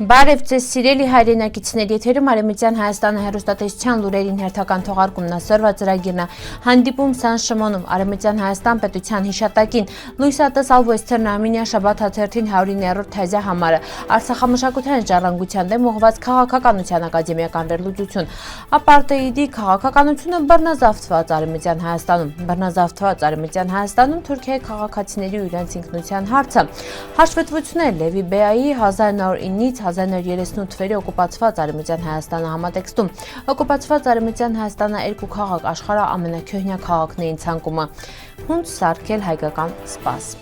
Բարև ձեզ սիրելի հայրենակիցներ, եթերում Արևմտյան Հայաստանը հեռուստատեսության լուրերին հերթական թողարկումն է, սրվա ծրագիրն է, հանդիպում Սան Շմոնում, Արևմտյան Հայաստան պետության հիշատակին, լույս է տեսալ Western Armenia շաբաթ հաթերթին 109-րդ թեզի համարը, Արցախամշակութային ժառանգության դեմ ուղղված քաղաքականության ակադեմիական վերլուծություն, ապարտեիդի քաղաքականությունը բռնազավթված Արևմտյան Հայաստանում, բռնազավթված Արևմտյան Հայաստանում Թուրքիայի քաղաքացիների ու իրենց ինքնության հարցը, հաշվետվություններ Լևի Բեայի 1909-ից 1938 թվերի օկուպացված Արևմտյան Հայաստանը համատեքստում, օկուպացված Արևմտյան Հայաստանը երկու քաղաք աշխարհի ամենաքյոհնյա քաղաքն էին ցանկումը, հունց սարքել հայկական սպաս։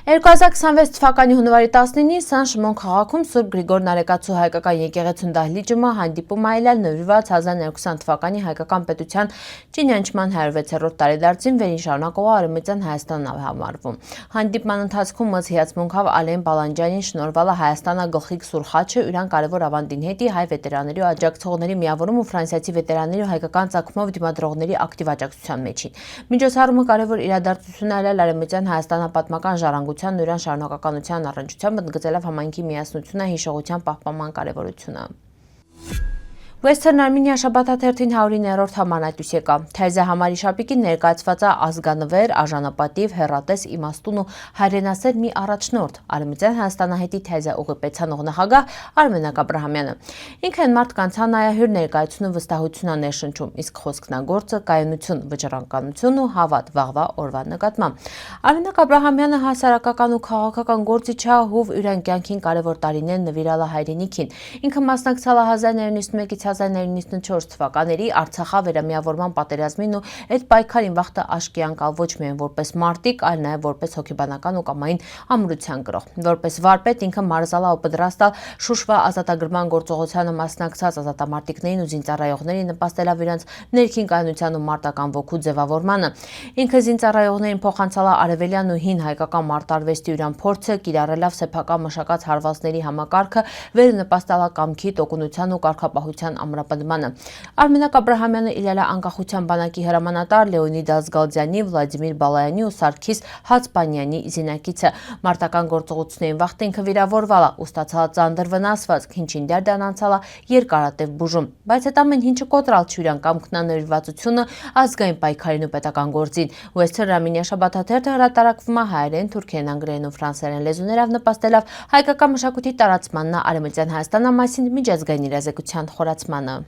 2026 թվականի հունվարի 19-ին Սան Շմոն քաղաքում Սուրբ Գրիգոր Նարեկացու հայկական եկեղեցուն դահլիճումը հանդիպում այլել նվիրված 1920 թվականի հայկական պետության ճինանչման 106-րդ տարեդարձին վերին շարունակող Արևմտյան Հայաստանն է համարվում։ Հանդիպման ընթացքում ըստ հիացմունքով Ալեն Բալանջյանին շնորհվալ է Հայաստանը գլխիկ սուր խաչը իրան կարևոր ավանդին հետի հայ վետերանների ու աջակցողների միավորում ու ֆրանսիացի վետերանների ու հայկական ցակումով դիմադրողների ակտիվ աջակցության մեջին։ Միջոցառումը կարևոր իրադարձություն է այլել Արևմտյան Հայաստանը պատմական ժառանգության ու իրան շարունակականության առնչությամբ ընդգծելով համայնքի միասնությունը հիշողության պահպանման կարևորությունը։ Western Armenia շաբաթ հաթերթին 109-րդ համարն այդուց եկավ։ Թեզի համարի շապիկին ներկայացված է ազգանվեր, արժանապատիվ, հեռատես, իմաստուն ու հայրենասեր մի առաջնորդ Արևմտյան Հայաստանահետի թեզի ուղղպետցանող նախագահ Արմենակ Աբրահամյանը։ Ինքը այն մարդկանց հանայահյուր ներկայությունը վստահություն է ներշնչում, իսկ խոսքնագործը կայունություն, վճռականություն ու հավատ վաղվա օրվա նկատմամբ։ Արմենակ Աբրահամյանը հասարակական ու քաղաքական գործիչ է, ով իրեն կյանքին կարևոր տարիներ նվիրալ է հայրենիքին։ Ինքը մասնակցել է 1991-ից 1994 թվականների Արցախավերամիավորման պատերազմին ու այդ պայքարին վախտը աչքի ընկալ ոչ միայն որպես մարտիկ, այլ նաև որպես հոգեբանական ու կամային ամրության գրող։ Որպես վարպետ ինքը մարզալա ու պատրաստալ Շուշվա ազատագրման գործողությանը մասնակցած ազատամարտիկներին ու զինծառայողներին նպաստելով իրենց ներքին կայունության ու մարտական ոգու ձևավորմանը։ Ինքը զինծառայողներին փոխանցալ է արևելյան ու հին հայկական մարտարվեստի իրան փորձը, կիրառելով սեփական մշակած հարվածների համակարգը, վերնպաստալ կամքի, տոկունության ու կարգապահության ամրապնդմանը։ Արմենակ Աբրահամյանը իրել է անկախության բանակի հրամանատար Լեոնիդ Ազգալձյանի, Վլադիմիր Բալայանի ու Սարգիս Հացպանյանի զինակիցը։ Մարտական գործողություններին վախտ ինքը վիրավորվել է ու ստացալ ծանր վնասվածք, ինչին դերդան անցալ է երկարատև բուժում։ Բայց այդ ամեն ինչը կոտրալ չի իրան կամքնանվիրվածությունը ազգային պայքարին ու պետական գործին։ Western Armenia շաբաթ հաթերթը հրատարակվում է հայերեն, թուրքերեն, անգլերեն ու ֆրանսերեն լեզուներով նպաստելով հայկական մշակույթի տարածմանն Արևմտյան Հայաստանի մասին միջազգային իրազեկության խորացմանը։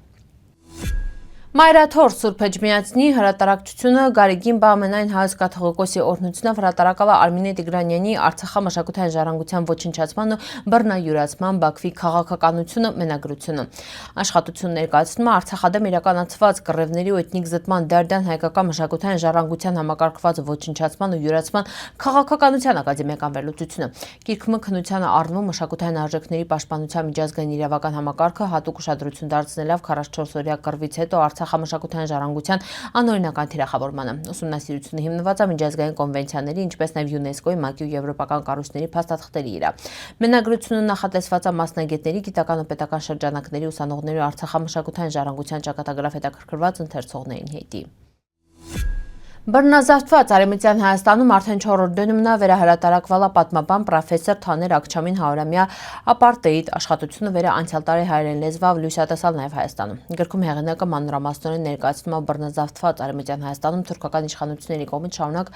Մայրաթոր Սուրբ Էջմիածնի հրատարակչությունը Գարեգին Բահմենային հայոց կաթողիկոսի օրհնությունով հրատարակալ է Արմինե Տիգրանյանի Արցախամշակութային ժառանգության ոչնչացման ու բռնայուրացման Բաքվի քաղաքականությունը մենագրությունը։ Աշխատությունն ներկայացնում է Արցախադեմ իրականացված կռիվների ու էթնիկ զտման դերդան հայկական մշակութային ժառանգության համակարգված ոչնչացման ու յուրացման քաղաքականության ակադեմիական վերլուծությունը։ Գիրքում քննության է առնվում մշակութային արժեքների պաշտպանության միջազգային իրավական համակարգը հատուկ ուշադրություն դարձնելով 44 օրյա կռվից հետո Արցախամշակութային ժառանգության անօրինական թիրախավորմանը։ Ուսումնասիրությունը հիմնված է միջազգային կոնվենցիաների, ինչպես նաև ՅՈՒՆԵՍԿՕ-ի, ՄԱԿ-ի ու եվրոպական կառույցների փաստաթղթերի վրա։ Մենագրությունը նախատեսված է մասնագետների, գիտական ու պետական շրջանակների ուսանողների ու Արցախամշակութային ժառանգության ճակատագրավ հետաքրքրված ընթերցողներին հետի։ Բռնազավթված Արևմտյան Հայաստանում արդեն 4-րդ դենումն է վերահրատարակվել պատմաբան պրոֆեսոր Թաներ Աքչամին 100-ամյա ապարտեիդ աշխատությունը վերը անցյալ տարի հայերեն լեզվով լույս է տեսալ նաև Հայաստանում։ Գրքում հեղինակը մանրամասնորեն ներկայացնում է բռնազավթված Արևմտյան Հայաստանում թուրքական իշխանությունների կողմից շարունակ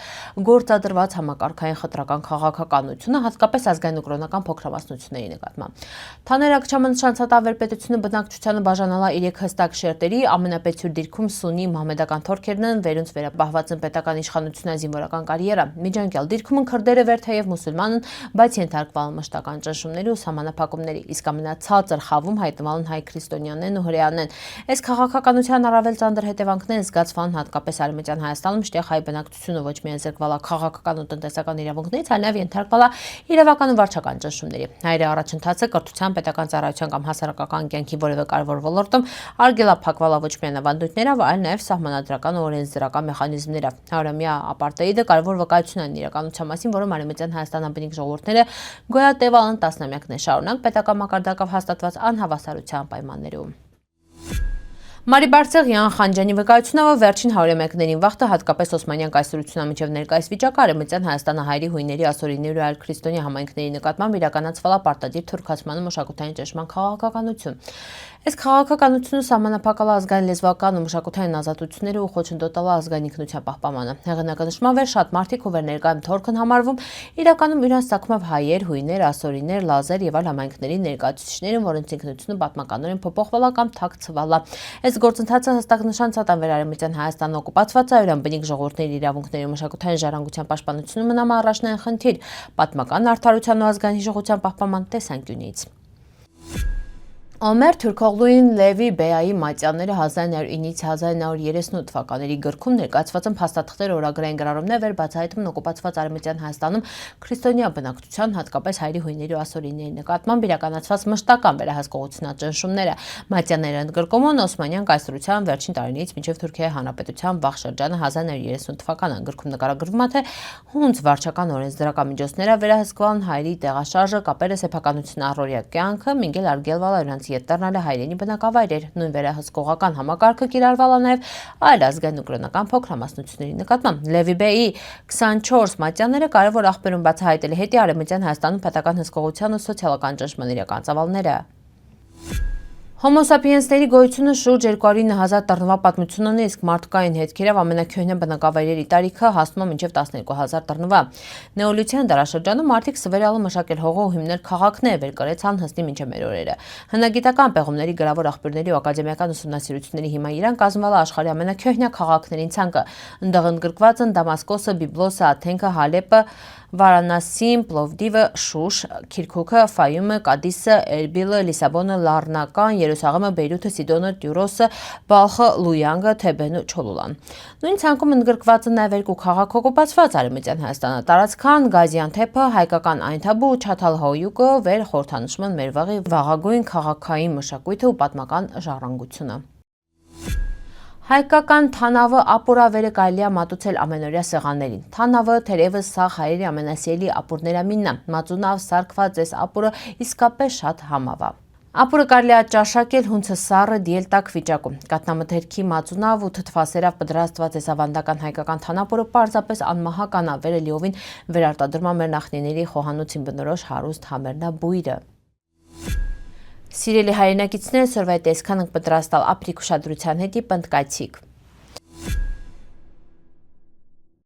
գործադրված համակարգային խտրական քաղաքականությունը, հատկապես ազգային ու կրոնական փոքրամասնությունների նկատմամբ։ Թաներ Աքչամը նշանցած ավերպետությունը բնակչությանը բաժանալ է 3 հստակ շերտերի, ամենապեցյուր դիրքում սուննի մահմեդական թուրքերն են, վերոնց վերապահված պետական իշխանությունների զինվորական կարիերա։ Միջանկյալ դիրքում քրդերը վեր թեև մուսուլման են, բայց ենթարկվել մշտական ճնշումների ու սահմանափակումների, իսկ ամենացածր խավում հայտնվել են հայ քրիստոնյաներն ու հրեաներն։ Այս քաղաքականության առավել ծանր հետևանքներն զգացվում են հատկապես Արևմտյան Հայաստանում, միշտեղ հայ բնակչությունը ոչ միայն զրկվել է քաղաքական ու տնտեսական իրավունքներից, այլ նաև ենթարկվել է իրավական ու վարչական ճնշումների։ Հայերի առաջընթացը կրթության, պետական ծառայության կամ հասարակական կյանքի որևէ կարևոր ոլորտում արգելափակվել է ոչ միայն ավանդույթներով, այլ նաև սահմանադրական ու օրենսդրական մեխանիզմներով։ 100-ամյա ապարտեիդը կարևոր վկայություն է իրականության մասին, որում Արևմտյան Հայաստանի բնիկ ժողովուրդները գոյատևալ են տասնամյակներ շարունակ պետական մակարդակով հաստատված անհավասարության պայմաններում։ Մարիբարցեղյան Խանջյանի վկայությունը, որ վերջին 101-ներին վաղտը հատկապես Օսմանյան կայսրությունն մինչև ներկայիս վիճակը Արևմտյան Հայաստանը հայերի հույների ասորիների ու այլ քրիստոնյա համայնքների նկատմամբ իրականացվել է պարտադիր թուրքացման ու մշակութային ճնշման քաղաքականություն։ Այս քաղաքականությունը սահմանափակել է ազգային լեզվական ու մշակութային ազատությունները ու խոչընդոտել է ազգային ինքնության պահպանմանը։ Հեղինակը նշում է, շատ մարդիկ ով ներկայում թորքն համարվում, իրականում իրանց ցակումով հայեր, հույներ, ասորիներ, լազեր եւ այլ համայնքների ներկայացուցիչները, որոնց ինքնությունը պատմականորեն փոփոխվել է կամ թաքցվել է։ Այս գործընթացը հստակ նշանցած է Արևմտյան Հայաստանը օկուպացված է իրան բնիկ ժողովուրդների իրավունքների ու մշակութային ժառանգության պաշտպանությունը մնում է առաջնային խնդիր պատմական արդարության ու ազգային հիշողության պահպանման տեսանկյունից։ Օմեր Թուրքօղլուին Լևի Բեայի մատյանները 1909-1938 թվականների գրքում ներկայացված են փաստաթղթեր օրագրային գրառումներ վեր բացահայտումն օկուպացված Արևմտյան Հայաստանում քրիստոնյա բնակչության, հատկապես հայերի հույների ու ասորիների նկատմամբ իրականացված մշտական վերահսկողությունաճնշումները։ Մատյանները ընդգրկում են Օսմանյան կայսրության վերջին տարիներից մինչև Թուրքիայի Հանրապետության վաղ շրջանը 1930 թվականը։ Գրքում նկարագրվում է, թե հունց վարչական օրենսդրական միջոցները վերահսկվել են հայերի տեղաշարժը, կապերը սեփականության առօրյա կյանքը, Մինգել Արգելվալը ետեռնալը հայրենի բնակավայրեր, նույն վերահսկողական համակարգը կիրառվել է նաև այլ ազգային ու կրոնական փոքրամասնությունների նկատմամբ։ Լևի Բեի 24 մատյանները կարևոր աղբերում բացահայտել հետի Արևմտյան Հայաստանում պետական հսկողության ու սոցիալական ճնշման իրական ծավալները։ Հոմո սապիենսների գոյությունը շուրջ 209,000 տռնվա պատմություն ունի, իսկ մարդկային հետքերով ամենաքյոհնյա բնակավայրերի տարիքը հասնում է մինչև 12,000 տռնվա։ Նեոլիթյան դարաշրջանում մարդիկ սվերալը մշակել հողը ու հիմնել քաղաքներ, վեր կրեցան հստի մինչև մեր օրերը։ Հնագիտական պեղումների, գրավոր աղբյուրների ու ակադեմիական ուսումնասիրությունների հիման իրան կազմվել է աշխարհի ամենաքյոհնյա քաղաքներին ցանկը։ Ընդեղ ընդգրկված են Դամասկոսը, Բիբլոսը, Աթենքը, Հալեպը, Վարանասին, Պլովդիվը, Շուշ, Քիրքուքը, Ֆայումը, Կադիսը, Էրբիլը, Լիսաբոնը, Լառնական, Երուսաղեմը, Բեյրութը, Սիդոնը, Տյուրոսը, Բալխը, Լույանգը, Թեբեն ու Չոլուլան։ Նույն ցանկում ընդգրկված են նաև երկու քաղաք օկուպացված Արևմտյան Հայաստանը՝ Տարածքան, Գազիանթեփը, հայկական Այնթաբու ու Չաթալհոյուկը, վեր խորհրդանշում են մեր վաղի վաղագույն քաղաքային մշակույթը ու պատմական ժառանգությունը։ Հայկական թանավը ապուրավերը կարելի է մատուցել ամենօրյա սեղաններին։ Թանավը թերևս սաղ հայերի ամենասիրելի ապուրներամինն է։ Մածունավ սարքված այս ապուրը իսկապես շատ համավ է։ Ապուրը կարելի է ճաշակել հունցը սառը դիելտակ վիճակում։ Կատնամթերքի մածունավ ու թթվասերավ պատրաստված այս ավանդական հայկական թանապուրը պարզապես անմահական է, վերը լիովին վերարտադրում է մեր նախնիների խոհանոցին բնորոշ հարուստ համերնաբույրը։ Սիրելի հայրենակիցներ, սորվա տեսքան ենք պատրաստալ ապրիկ ուշադրության հետի պնդկայցիկ։